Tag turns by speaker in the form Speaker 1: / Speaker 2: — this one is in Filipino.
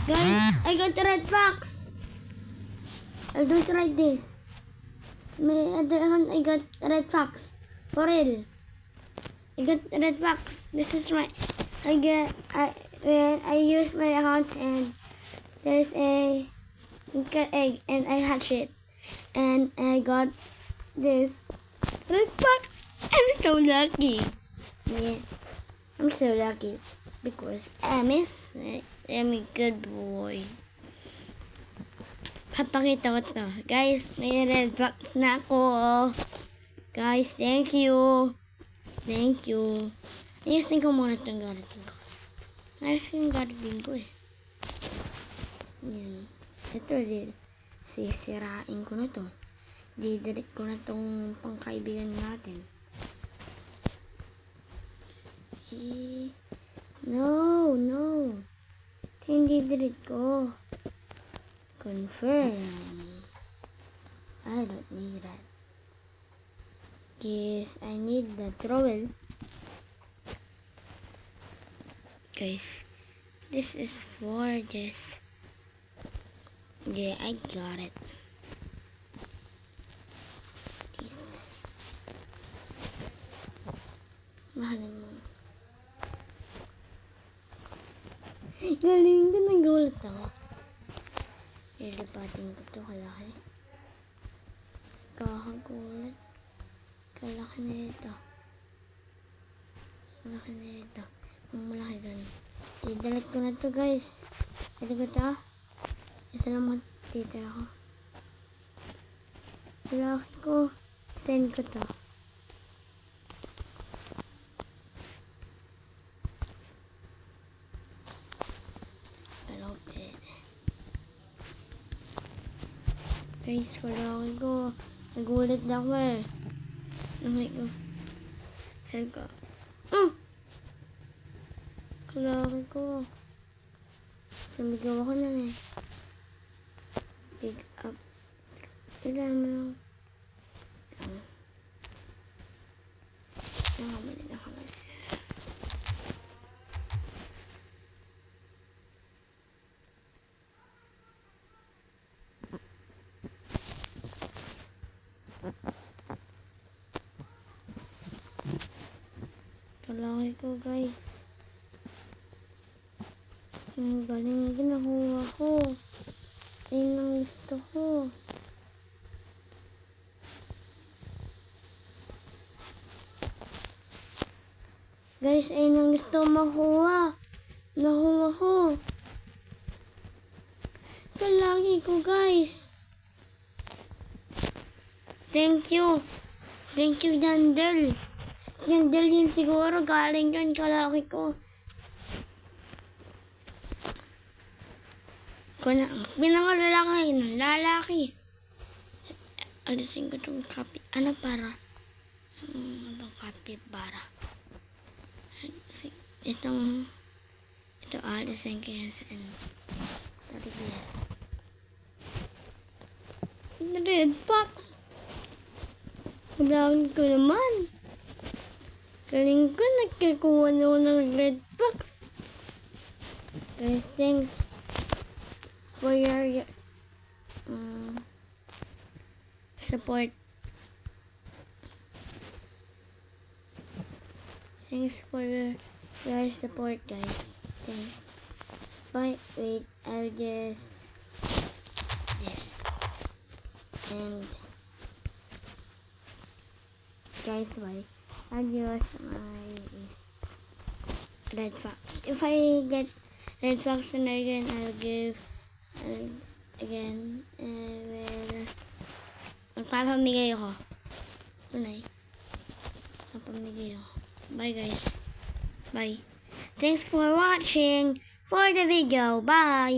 Speaker 1: Guys, I got the red fox. I don't try this. My other hand, I got red fox. For real. I got red fox. This is my. When I use my account and there's a egg and I hatch it and I got this red fox. I'm so lucky. Yeah, I'm so lucky because I'm a good boy. Papakita ko to. Guys, may red fox na ako. Guys, thank you. Thank you. Ayusin ko muna itong garating ko. Ayusin yung garating ko eh. Yan. Ito din. Sisirain ko na to. Didirik ko na tong pangkaibigan natin. No. Hindi didirik ko. Confirm. I don't need that. Yes, I need the trowel. Guys, this is for this. Yeah, I got it. This. Mahalin mo. Galing ka, nagulat ako. Lilipatin ko ito, kalaki. Kakagulat. Kalaki na ito. Malaki na ito. Malaki ganun. Idalat ko na ito, guys. Ito ko ito. Isa lang matitira ko. Malaki ko. Send ko ito. Palopit. Guys, malaki ko. Nagulat na ako eh. Malaki ko. Send ko. Kalaki ko. Sumigaw ako na eh. Pick up. Kailangan mo lang. Nakabalik ako na. Kalaki ko, guys. Ang galing ginawa ko. Ayun ang gusto ko. Guys, ayun ang gusto makuha. Nakuha ko. Kalaki ko, guys. Thank you. Thank you, Yandel. Yandel yun siguro. Galing yun, kalaki ko. Pinakalalaki ng lalaki. Alisin ko itong kapi. Ano para? Itong kapi para. Ito alisin ko yan sa red fox. Kailangan ko naman. Galing ko, nagkikuha na ako ng red fox. Guys, thanks for your support. Thanks for your support, guys. Thanks. Bye. Wait, I'll just this and guys, bye. I'll use my red fox. If I get red fox and again, I'll give again. Magpapamigay ako. Tunay. Magpapamigay ako. Bye, guys. Bye. Thanks for watching for the video. Bye.